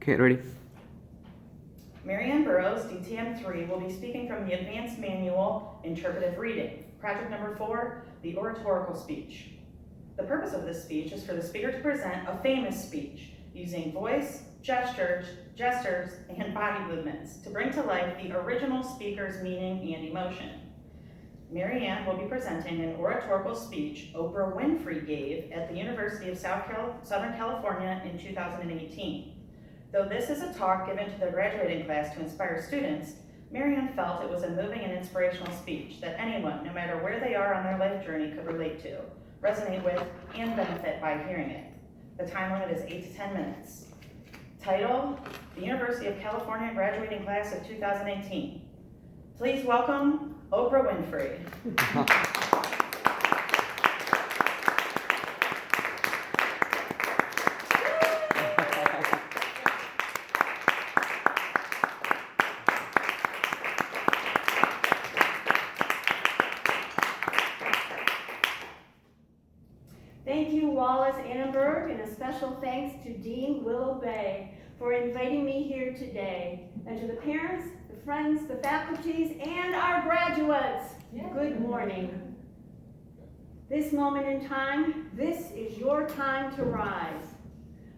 Okay, ready? Marianne Burrows, DTM 3, will be speaking from the Advanced Manual Interpretive Reading. Project number 4, the oratorical speech. The purpose of this speech is for the speaker to present a famous speech using voice, gestures, and body movements to bring to life the original speaker's meaning and emotion. Marianne will be presenting an oratorical speech Oprah Winfrey gave at the University of Southern California in 2018. Though this is a talk given to the graduating class to inspire students, Marianne felt it was a moving and inspirational speech that anyone, no matter where they are on their life journey, could relate to, resonate with, and benefit by hearing it. The time limit is 8 to 10 minutes. Title, the University of California Graduating Class of 2018. Please welcome Oprah Winfrey. Thank you, Wallace Annenberg, and a special thanks to Dean Willow Bay for inviting me here today, and to the parents, the friends, the faculties, and our graduates. Good morning. This moment in time, this is your time to rise.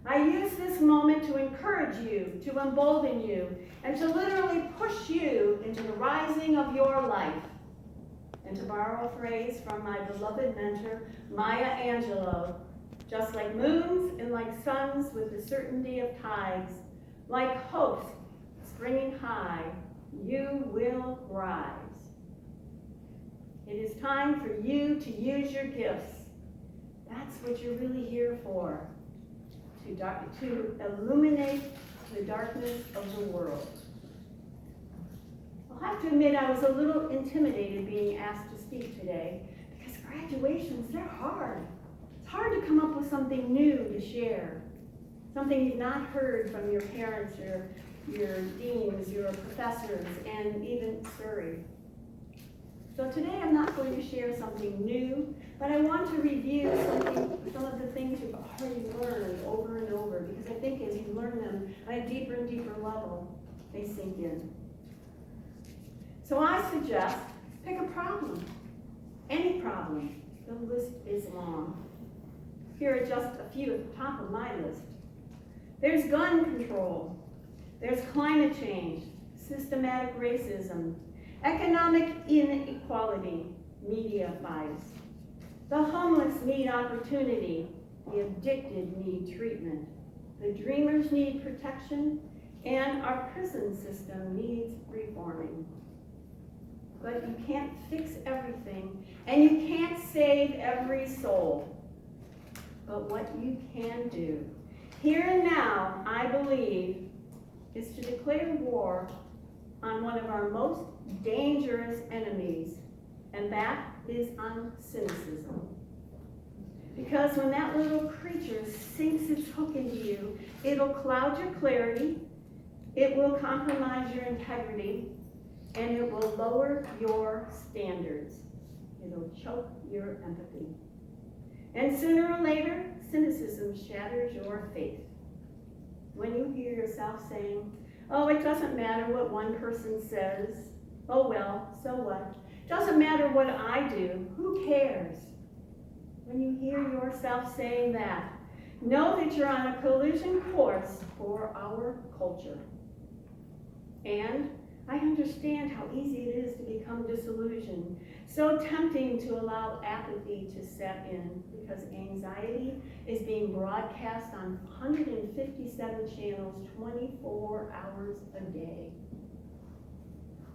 I use this moment to encourage you, to embolden you, and to literally push you into the rising of your life. And to borrow a phrase from my beloved mentor, Maya Angelou, just like moons and like suns with the certainty of tides, like hopes springing high, you will rise. It is time for you to use your gifts. That's what you're really here for, to illuminate the darkness of the world. I'll have to admit I was a little intimidated being asked to speak today because graduations, they're hard. It's hard to come up with something new to share, something you've not heard from your parents, your deans, your professors, and even Surrey. So today I'm not going to share something new, but I want to review some of the things you've already learned over and over, because I think as you learn them on a deeper and deeper level, they sink in. So I suggest pick a problem, any problem. The list is long. Here are just a few at the top of my list. There's gun control. There's climate change, systematic racism, economic inequality, media bias. The homeless need opportunity. The addicted need treatment. The dreamers need protection, and our prison system needs reforming. But you can't fix everything, and you can't save every soul. But what you can do, here and now, I believe, is to declare war on one of our most dangerous enemies, and that is on cynicism. Because when that little creature sinks its hook into you, it'll cloud your clarity, it will compromise your integrity, and it will lower your standards. It'll choke your empathy. And sooner or later, cynicism shatters your faith. When you hear yourself saying, oh, it doesn't matter what one person says. Oh, well, so what? Doesn't matter what I do. Who cares? When you hear yourself saying that, know that you're on a collision course for our culture. And I understand how easy it is to become disillusioned, so tempting to allow apathy to set in, because anxiety is being broadcast on 157 channels 24 hours a day.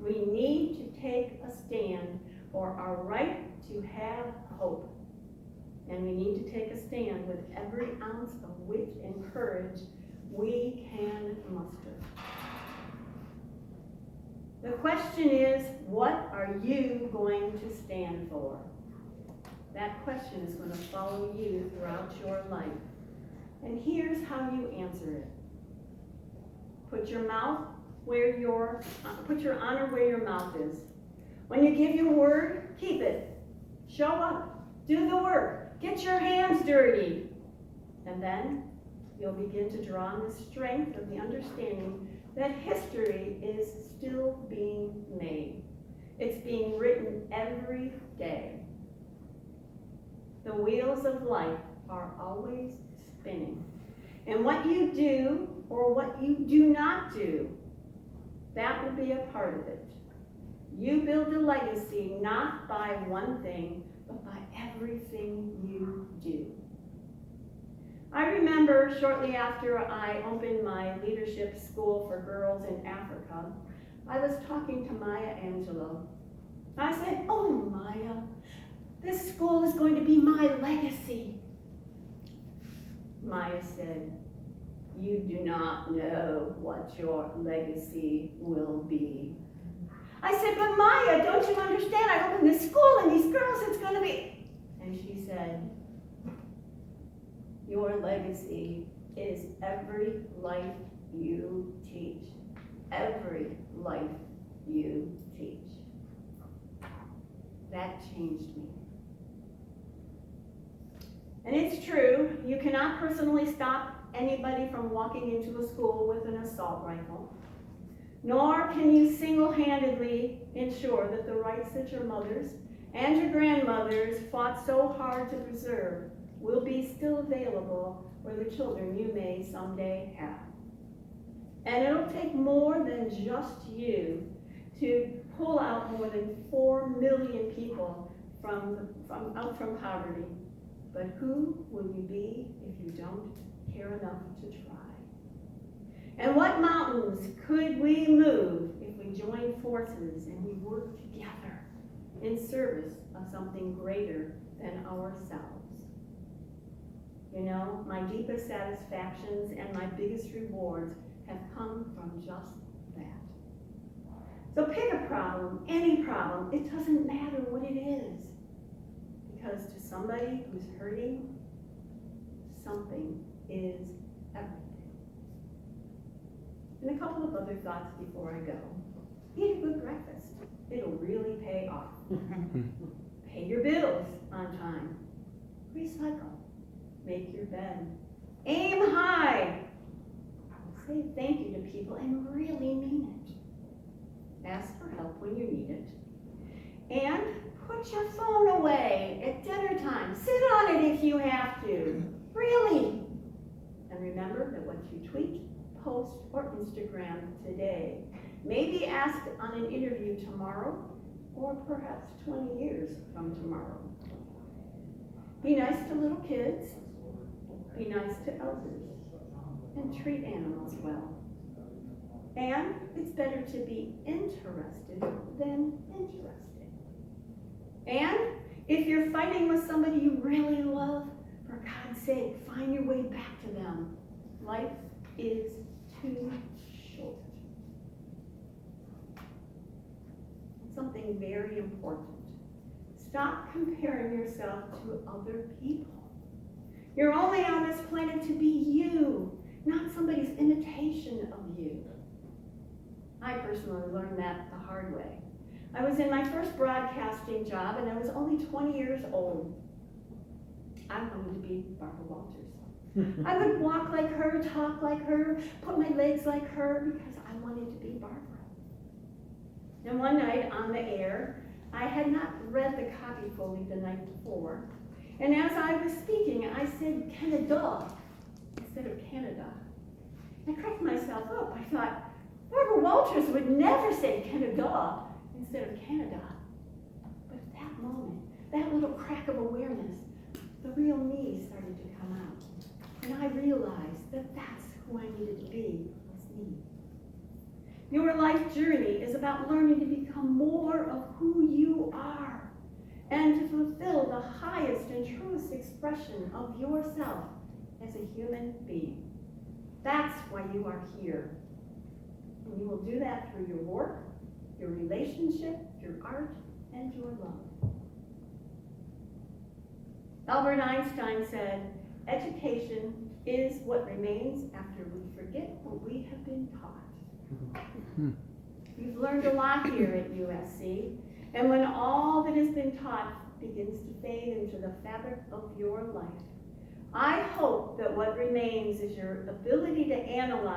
We need to take a stand for our right to have hope, and we need to take a stand with every ounce of wit and courage we can muster. The question is, what are you going to stand for? That question is going to follow you throughout your life. And here's how you answer it. Put your honor where your mouth is. When you give your word, keep it. Show up. Do the work. Get your hands dirty. And then you'll begin to draw on the strength of the understanding that history is still being made. It's being written every day. The wheels of life are always spinning. And what you do or what you do not do, that will be a part of it. You build a legacy not by one thing, but by everything you do. I remember shortly after I opened my leadership school for girls in Africa, I was talking to Maya Angelou. I said, "Oh, Maya, this school is going to be my legacy." Maya said, "You do not know what your legacy will be." I said, "But Maya, don't you understand? I opened this school and these girls, it's going to be..." And she said, "Your legacy is every life you teach. Every life you teach." That changed me. And it's true, you cannot personally stop anybody from walking into a school with an assault rifle, nor can you single-handedly ensure that the rights that your mothers and your grandmothers fought so hard to preserve will be still available for the children you may someday have. And it'll take more than just you to pull out more than 4 million people out from poverty. But who will you be if you don't care enough to try? And what mountains could we move if we join forces and we work together in service of something greater than ourselves? You know, my deepest satisfactions and my biggest rewards have come from just that. So pick a problem, any problem, it doesn't matter what it is. Because to somebody who's hurting, something is everything. And a couple of other thoughts before I go. Eat a good breakfast. It'll really pay off. Pay your bills on time. Recycle. Make your bed. Aim high. Say thank you to people and really mean it. Ask for help when you need it. And put your phone away at dinner time. Sit on it if you have to. Really. And remember that what you tweet, post, or Instagram today may be asked on an interview tomorrow or perhaps 20 years from tomorrow. Be nice to little kids. Be nice to elders. And treat animals well. And it's better to be interested than interested. And if you're fighting with somebody you really love, for God's sake, find your way back to them. Life is too short. Something very important. Stop comparing yourself to other people. You're only on this planet to be you, not somebody's imitation of you. I personally learned that the hard way. I was in my first broadcasting job and I was only 20 years old. I wanted to be Barbara Walters. I would walk like her, talk like her, put my legs like her because I wanted to be Barbara. And one night on the air, I had not read the copy fully the night before. And as I was speaking, I said Canada instead of Canada. I cracked myself up. I thought, Barbara Walters would never say Canada instead of Canada. But at that moment, that little crack of awareness, the real me started to come out. And I realized that that's who I needed to be, was me. Your life journey is about learning to become more of who you are and to fulfill the highest and truest expression of yourself as a human being. That's why you are here. And you will do that through your work, your relationship, your art, and your love. Albert Einstein said, education is what remains after we forget what we have been taught. You've learned a lot here at USC, and when all that has been taught begins to fade into the fabric of your life, I hope that what remains is your ability to analyze